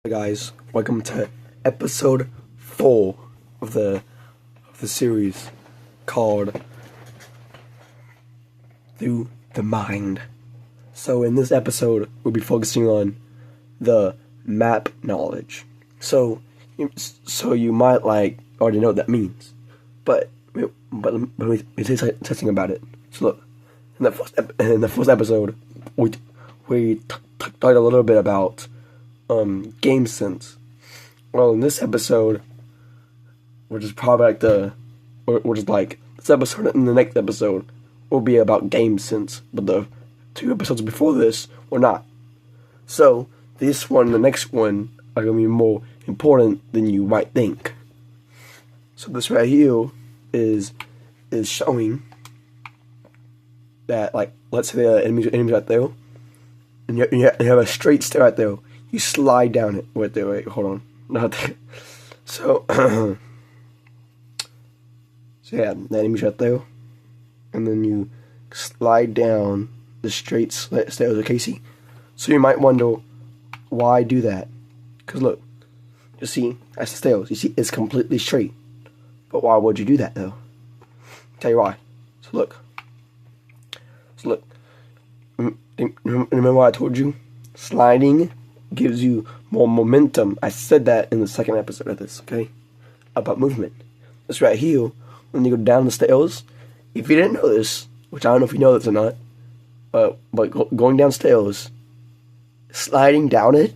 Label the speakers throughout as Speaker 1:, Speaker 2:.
Speaker 1: Hey guys, welcome to episode 4 of the series called Through the Mind. So in this episode, we'll be focusing on the map knowledge. So you might already know what that means, but we're testing about it. So look, in the first episode, we talked a little bit about game sense. Well, in this episode, which is probably this episode and the next episode will be about game sense, but the 2 episodes before this were not. So this one and the next one are gonna be more important than you might think. So this right here is showing that, like, let's say the enemies right there, and you have a straight stair right there. You slide down it. Wait, hold on. Not there. So yeah, the enemy's right there. And then you slide down the straight stairs, okay, see? So you might wonder, why do that? Because look, you see, that's the stairs. You see, it's completely straight. But why would you do that, though? I'll tell you why. So look. Remember what I told you? Sliding gives you more momentum. I said that in the second episode of this, okay? About movement. This right here, when you go down the stairs, if you didn't know this, which I don't know if you know this or not, but going downstairs, sliding down it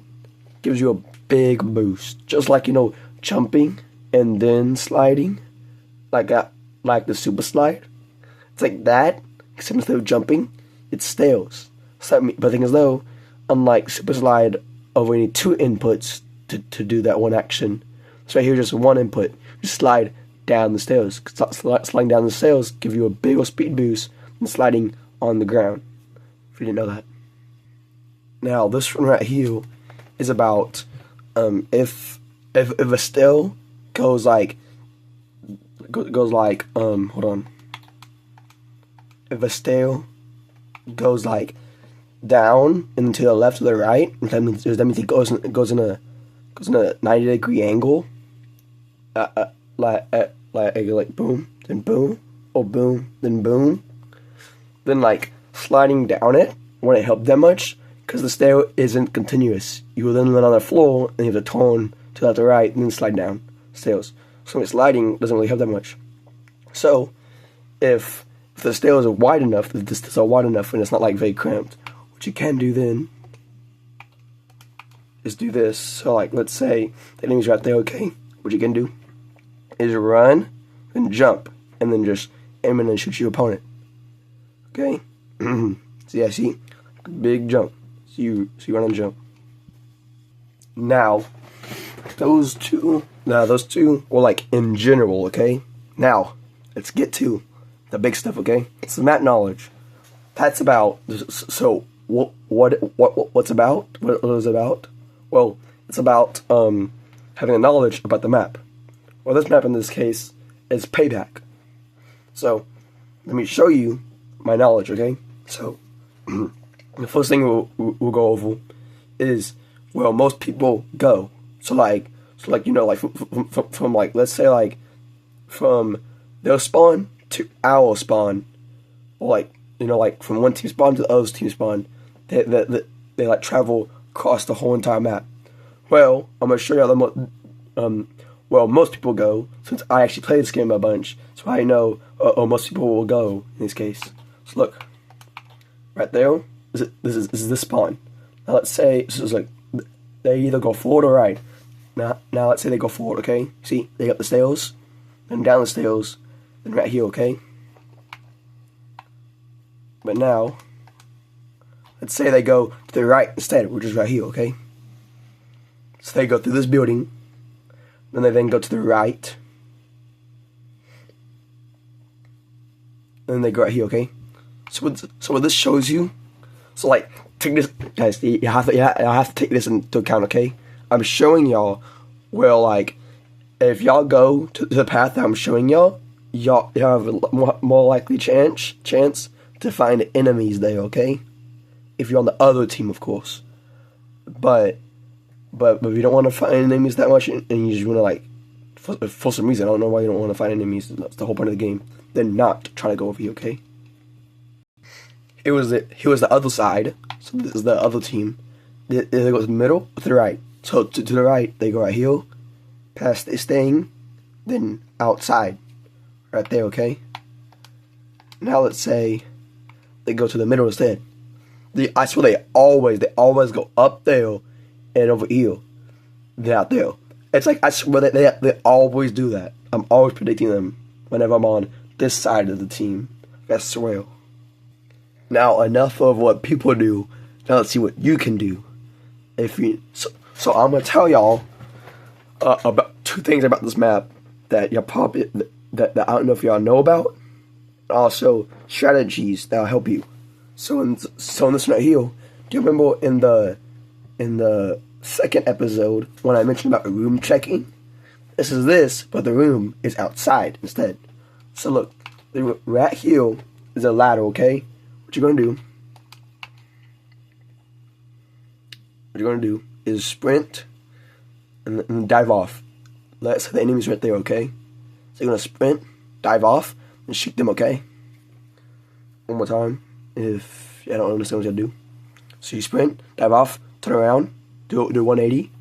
Speaker 1: gives you a big boost. Just like, jumping and then sliding, like the super slide. It's like that, except instead of jumping, it's stairs. So, but the thing is, though, unlike super slide, we need 2 inputs to do that one action. So right here, just 1 input. You slide down the stairs. Sliding down the stairs give you a bigger speed boost than sliding on the ground. If you didn't know that. Now this one right here is about if a stair goes like hold on. If a stair goes like down and to the left or the right, that means it goes in a 90-degree angle. Like boom, then boom, or boom, then boom. Then like sliding down it wouldn't help that much because the stair isn't continuous. You will then land on the floor and you have to turn to the left or right and then slide down stairs. So sliding doesn't really help that much. So if the stairs are wide enough, and it's not like very cramped, what you can do then is do this. So like, let's say the enemy's right there, okay? What you can do is run and jump and then just aim and shoot your opponent. Okay? So yeah, see? Big jump. So you run and jump. Now, those two were like in general, okay? Now, let's get to the big stuff, okay? It's the map knowledge. That's about, so what's about? What is it about? Well, it's about having a knowledge about the map. Well, this map in this case is Payback. So let me show you my knowledge, okay? So the first thing we'll go over is where most people go. So like from like, let's say like from their spawn to our spawn, or like from one team spawn to the other team spawn, they like travel across the whole entire map. Well, I'm gonna show you where most people go, since I actually play this game a bunch, so I know most people will go in this case. So look, right there, this is the spawn. Now let's say this is like they either go forward or right. Now let's say they go forward, okay? See, they got the stairs, then down the stairs, then right here, okay? But now, let's say they go to the right instead, which is right here, okay? So they go through this building, then they go to the right, and then they go right here, okay? So what this shows you, so like, take this, guys, you have to take this into account, okay? I'm showing y'all where, like, if y'all go to the path that I'm showing y'all have a more likely chance to find enemies there, okay? If you're on the other team, of course. But But if you don't want to fight enemies that much, and you just want to like, for some reason, I don't know why you don't want to fight enemies. That's the whole point of the game. Then not try to go over here, okay? Here was the other side. So this is the other team. They go to the middle or to the right. So to the right, they go right here, past this thing, then outside, right there, okay? Now let's say they go to the middle instead. I swear they always go up there and over here. They're out there. It's like, I swear they always do that. I'm always predicting them whenever I'm on this side of the team. I swear. Now enough of what people do. Now let's see what you can do. So I'm gonna tell y'all about 2 things about this map that y'all probably that I don't know if y'all know about. Also strategies that'll help you. So in this right here, do you remember in the second episode when I mentioned about room checking? This is this, but the room is outside instead. So look, right here is a ladder, okay? What you're gonna do is sprint and dive off. Let's say the enemy's right there, okay? So you're gonna sprint, dive off, and shoot them, okay? One more time, if you don't understand what you gotta do. So you sprint, dive off, turn around, do 180,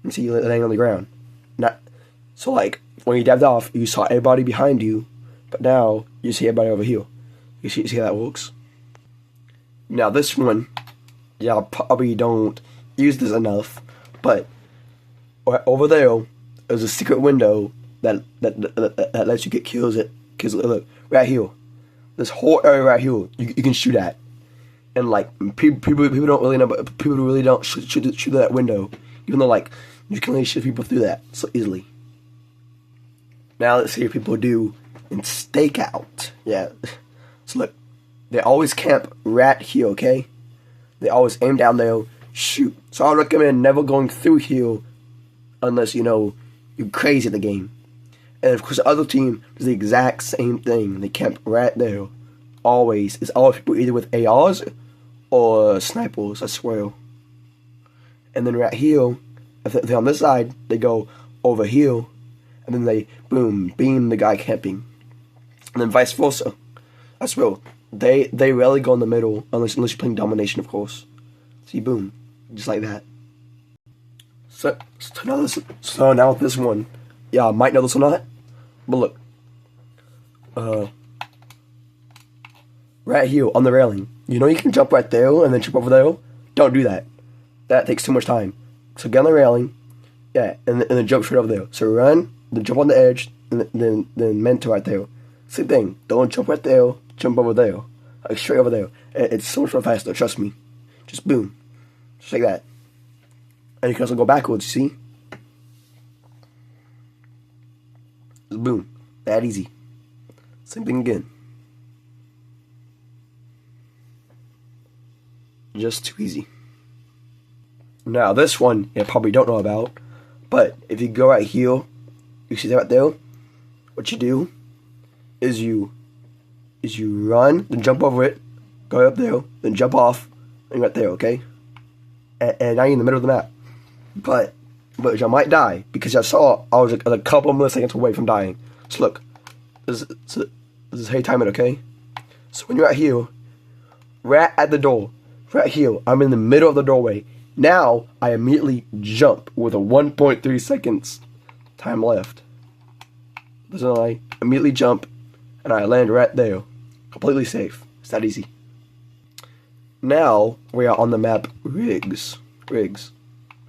Speaker 1: and see you laying on the ground. So like, when you dived off, you saw everybody behind you, but now you see everybody over here. You see how that works? Now this one, y'all probably don't use this enough, but over there, there's a secret window that lets you get kills at. Cause look, right here, this whole area right here, you can shoot at, and like people don't really know, but people really don't shoot that window, even though like you can only shoot people through that so easily. Now let's see what people do in Stakeout. Yeah, so look, they always camp right here, okay? They always aim down there, shoot. So I recommend never going through here unless you know you're crazy at the game. And of course the other team does the exact same thing. They camp right there. Always. It's always people either with ARs or snipers, I swear. And then right here, if they're on this side, they go over here, and then they, boom, beam the guy camping. And then vice versa. I swear, they rarely go in the middle, unless you're playing domination, of course. See, boom. Just like that. So now with this one, yeah, I might know this or not, but look. Right here on the railing. You know you can jump right there and then jump over there? Don't do that. That takes too much time. So get on the railing, yeah, and then jump straight over there. So run, then jump on the edge, and then mentor right there. Same thing. Don't jump right there, jump over there. Like straight over there. It's so much more faster, trust me. Just boom. Just like that. And you can also go backwards, you see? Just boom. That easy. Same thing again. Just too easy. Now this one you probably don't know about, but if you go right here, you see that right there? What you do is you run, then jump over it, go up there, then jump off, and you're right there, okay? And now you're in the middle of the map. But I might die, because I saw I was a couple of milliseconds away from dying. So look, this is how you time it, okay? So when you're right here, right at the door, right here, I'm in the middle of the doorway. Now, I immediately jump with a 1.3 seconds time left. So I immediately jump, and I land right there. Completely safe. It's that easy. Now, we are on the map Rigs.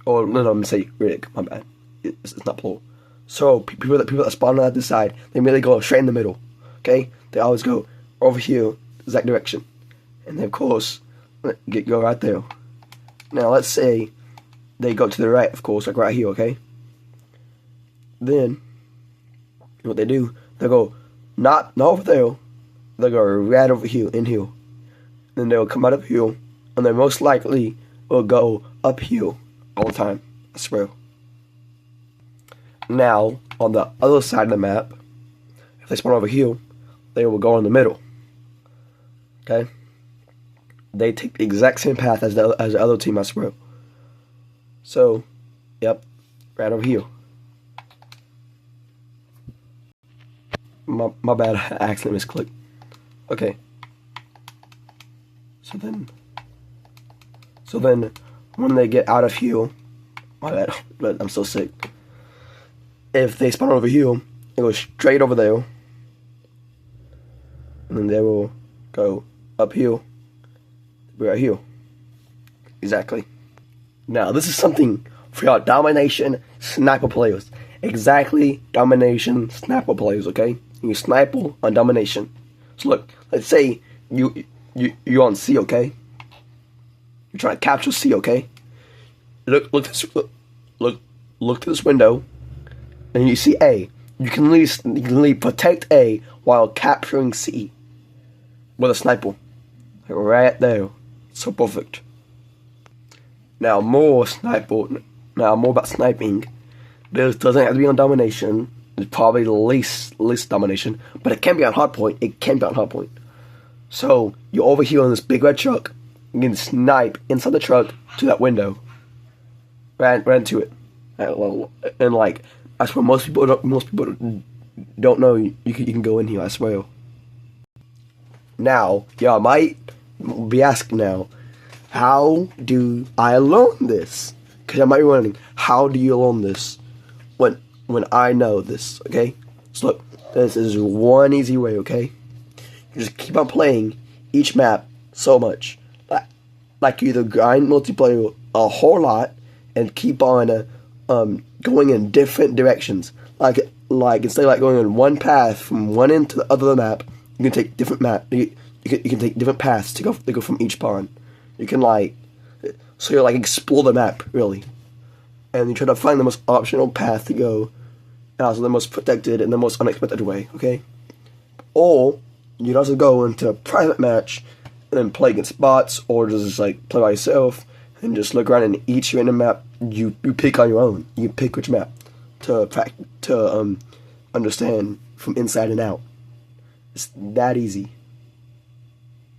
Speaker 1: Or, no, I'm going to say Rig, my bad. It's not plural. So, people that spawn on this side, they immediately go straight in the middle. Okay? They always go over here, exact direction. And then, of course, go right there. Now, let's say they go to the right, of course, like right here, okay? Then, what they do, they go not over there, they go right over here, in here. Then they'll come out of here, and they most likely will go up here all the time, I swear. Now, on the other side of the map, if they spawn over here, they will go in the middle. Okay? They take the exact same path as the other team, I swear. So, Yep, right over here. My bad, I accidentally misclicked. Okay. So then, when they get out of here, my bad, but I'm so sick. If they spawn over here, they go straight over there, and then they will go up here, right here. Exactly. Now, this is something for y'all domination sniper players. Exactly, domination sniper players, okay? You sniper on domination. So look, let's say you're on C, okay? You're trying to capture C, okay? Look to this window, and you see A. You can at least protect A while capturing C with a sniper, right there. So perfect. Now more about sniping. This doesn't have to be on domination. It's probably the least domination, but it can be on hardpoint. It can be on hardpoint. So you're over here on this big red truck. You can snipe inside the truck to that window. Right into it. And like, I swear most people don't know you can go in here. I swear. Now y'all might be asking now, how do I learn this? Because I might be wondering, how do you learn this when I know this? Okay, so look, this is one easy way. Okay, you just keep on playing each map so much. Like you either grind multiplayer a whole lot and keep on going in different directions. Like instead of like going in one path from one end to the other map, you can take different you can take different paths to go from each pawn. You can so you explore the map really, and you try to find the most optional path to go, and also the most protected and the most unexpected way. Okay, or you'd also go into a private match and then play against bots, or just play by yourself and just look around and each random map you pick on your own. You pick which map to understand from inside and out. It's that easy.